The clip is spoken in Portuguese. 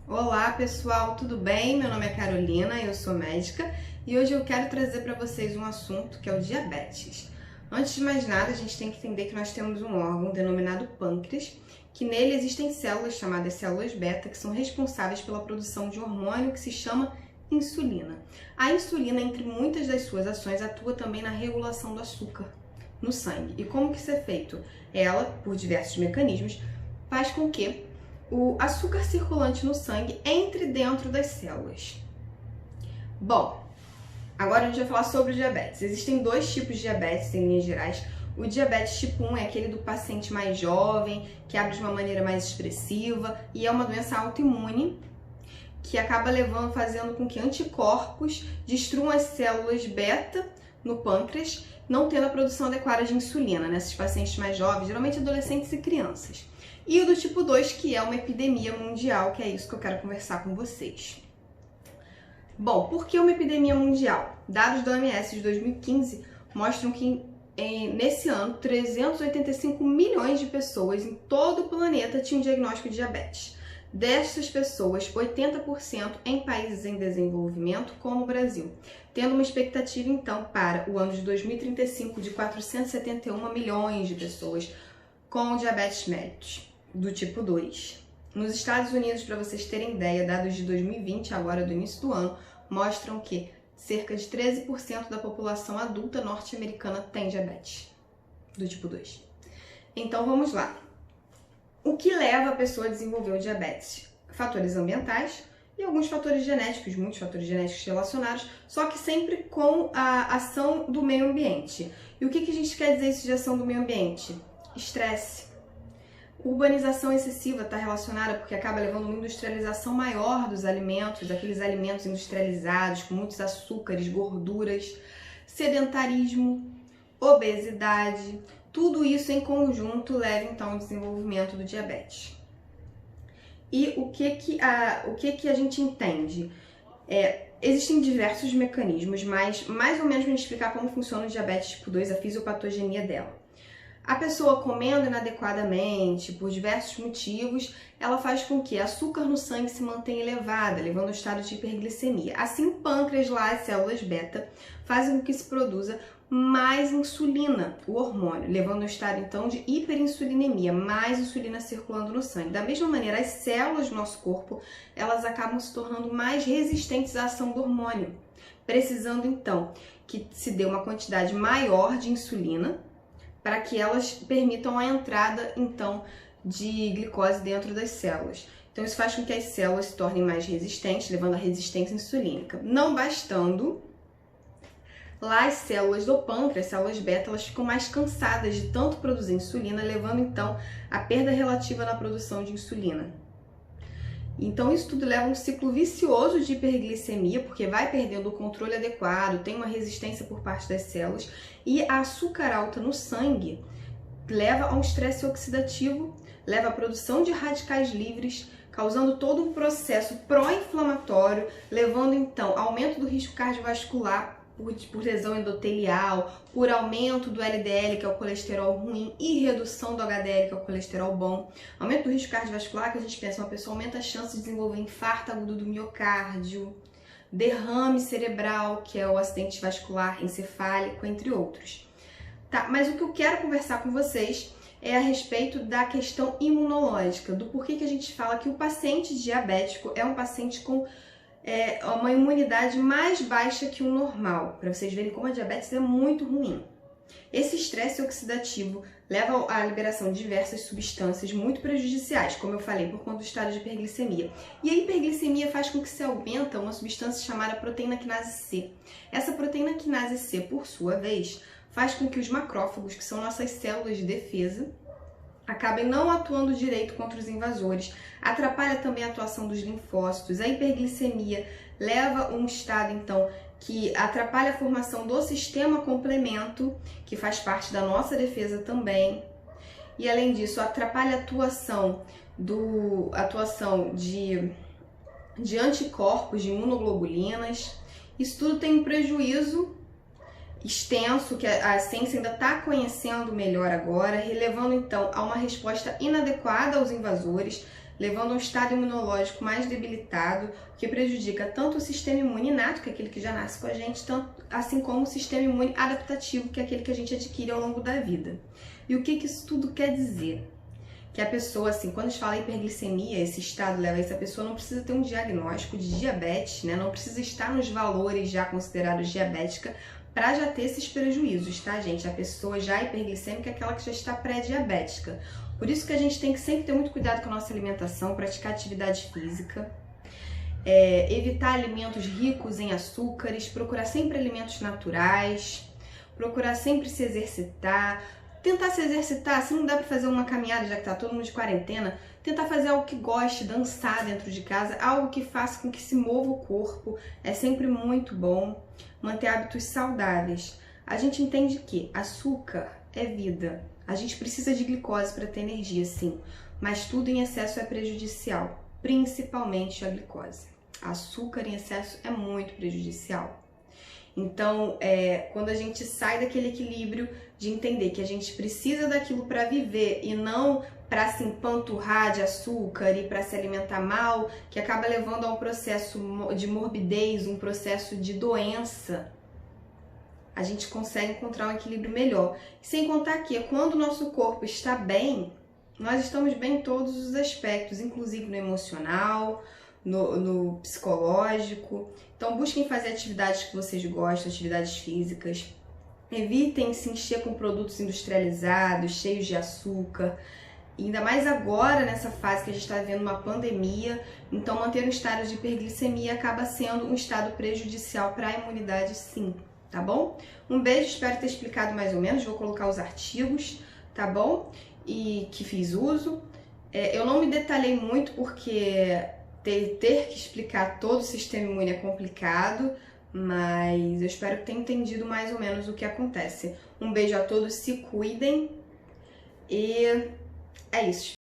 Olá pessoal, tudo bem? Meu nome é Carolina, eu sou médica e hoje eu quero trazer para vocês um assunto que é o diabetes. Antes de mais nada, a gente tem que entender que nós temos um órgão denominado pâncreas, que nele existem células chamadas células beta, que são responsáveis pela produção de um hormônio que se chama insulina. A insulina, entre muitas das suas ações, atua também na regulação do açúcar no sangue. E como que isso é feito? Ela, por diversos mecanismos, faz com que o açúcar circulante no sangue entre dentro das células. Bom, agora a gente vai falar sobre o diabetes. Existem dois tipos de diabetes em linhas gerais. O diabetes tipo 1 é aquele do paciente mais jovem, que abre de uma maneira mais expressiva e é uma doença autoimune que acaba fazendo com que anticorpos destruam as células beta no pâncreas, não tendo a produção adequada de insulina nesses pacientes mais jovens, geralmente adolescentes e crianças. E o do tipo 2, que é uma epidemia mundial, que é isso que eu quero conversar com vocês. Bom, por que uma epidemia mundial? Dados da OMS de 2015 mostram que nesse ano 385 milhões de pessoas em todo o planeta tinham diagnóstico de diabetes. Dessas pessoas, 80% em países em desenvolvimento, como o Brasil, tendo uma expectativa então para o ano de 2035 de 471 milhões de pessoas com diabetes mellitus do tipo 2. Nos Estados Unidos, para vocês terem ideia, dados de 2020, agora do início do ano, mostram que cerca de 13% da população adulta norte-americana tem diabetes do tipo 2. Então vamos lá. O que leva a pessoa a desenvolver o diabetes? Fatores ambientais e alguns fatores genéticos, muitos fatores genéticos relacionados, só que sempre com a ação do meio ambiente. E o que a gente quer dizer isso de ação do meio ambiente? Estresse. Urbanização excessiva está relacionada porque acaba levando a uma industrialização maior dos alimentos, daqueles alimentos industrializados com muitos açúcares, gorduras, sedentarismo, obesidade, tudo isso em conjunto leva então ao desenvolvimento do diabetes. E o que a gente entende? Existem diversos mecanismos, mas mais ou menos para explicar como funciona o diabetes tipo 2, a fisiopatogenia dela. A pessoa comendo inadequadamente, por diversos motivos, ela faz com que açúcar no sangue se mantenha elevada, levando ao estado de hiperglicemia. Assim, o pâncreas, lá, as células beta, fazem com que se produza mais insulina, o hormônio, levando ao estado então de hiperinsulinemia, mais insulina circulando no sangue. Da mesma maneira, as células do nosso corpo, elas acabam se tornando mais resistentes à ação do hormônio, precisando então que se dê uma quantidade maior de insulina, para que elas permitam a entrada, então, de glicose dentro das células. Então, isso faz com que as células se tornem mais resistentes, levando à resistência insulínica. Não bastando, lá as células do pâncreas, as células beta, elas ficam mais cansadas de tanto produzir insulina, levando, então, à perda relativa na produção de insulina. Então, isso tudo leva a um ciclo vicioso de hiperglicemia, porque vai perdendo o controle adequado, tem uma resistência por parte das células, e a açúcar alta no sangue leva a um estresse oxidativo, leva à produção de radicais livres, causando todo um processo pró-inflamatório, levando então ao aumento do risco cardiovascular, por lesão endotelial, por aumento do LDL, que é o colesterol ruim, e redução do HDL, que é o colesterol bom. Aumento do risco cardiovascular, que a gente pensa, uma pessoa aumenta a chance de desenvolver infarto agudo do miocárdio, derrame cerebral, que é o acidente vascular encefálico, entre outros. Tá, mas o que eu quero conversar com vocês é a respeito da questão imunológica, do porquê que a gente fala que o paciente diabético é um paciente com uma imunidade mais baixa que o normal, para vocês verem como a diabetes é muito ruim. Esse estresse oxidativo leva à liberação de diversas substâncias muito prejudiciais, como eu falei, por conta do estado de hiperglicemia. E a hiperglicemia faz com que se aumenta uma substância chamada proteína quinase C. Essa proteína quinase C, por sua vez, faz com que os macrófagos, que são nossas células de defesa, acabem não atuando direito contra os invasores, atrapalha também a atuação dos linfócitos. A hiperglicemia leva a um estado, então, que atrapalha a formação do sistema complemento, que faz parte da nossa defesa também. E, além disso, atrapalha a atuação de anticorpos, de imunoglobulinas. Isso tudo tem um prejuízo extenso que a ciência ainda está conhecendo melhor agora, relevando então a uma resposta inadequada aos invasores, levando a um estado imunológico mais debilitado, que prejudica tanto o sistema imune inato, que é aquele que já nasce com a gente, assim como o sistema imune adaptativo, que é aquele que a gente adquire ao longo da vida. E o que isso tudo quer dizer? Que a pessoa, assim, quando a gente fala hiperglicemia, esse estado leva a isso, a pessoa não precisa ter um diagnóstico de diabetes, né? Não precisa estar nos valores já considerados diabética para já ter esses prejuízos, tá, gente? A pessoa já hiperglicêmica é aquela que já está pré-diabética. Por isso que a gente tem que sempre ter muito cuidado com a nossa alimentação, praticar atividade física, evitar alimentos ricos em açúcares, procurar sempre alimentos naturais, procurar sempre se exercitar, tentar se exercitar, se não dá para fazer uma caminhada, já que tá todo mundo de quarentena, tentar fazer algo que goste, dançar dentro de casa, algo que faça com que se mova o corpo, é sempre muito bom. Manter hábitos saudáveis. A gente entende que açúcar é vida, a gente precisa de glicose para ter energia, sim, mas tudo em excesso é prejudicial, principalmente a glicose. Açúcar em excesso é muito prejudicial. Então, quando a gente sai daquele equilíbrio de entender que a gente precisa daquilo para viver e não para se empanturrar de açúcar e para se alimentar mal, que acaba levando a um processo de morbidez, um processo de doença, a gente consegue encontrar um equilíbrio melhor. Sem contar que quando o nosso corpo está bem, nós estamos bem em todos os aspectos, inclusive no emocional, no psicológico. Então busquem fazer atividades que vocês gostam, atividades físicas. Evitem se encher com produtos industrializados, cheios de açúcar. Ainda mais agora, nessa fase que a gente está vivendo uma pandemia, então manter um estado de hiperglicemia acaba sendo um estado prejudicial para a imunidade, sim, tá bom? Um beijo, espero ter explicado mais ou menos, vou colocar os artigos, tá bom? E que fiz uso. Eu não me detalhei muito porque ter que explicar todo o sistema imune é complicado, mas eu espero que tenha entendido mais ou menos o que acontece. Um beijo a todos, se cuidem e é isso.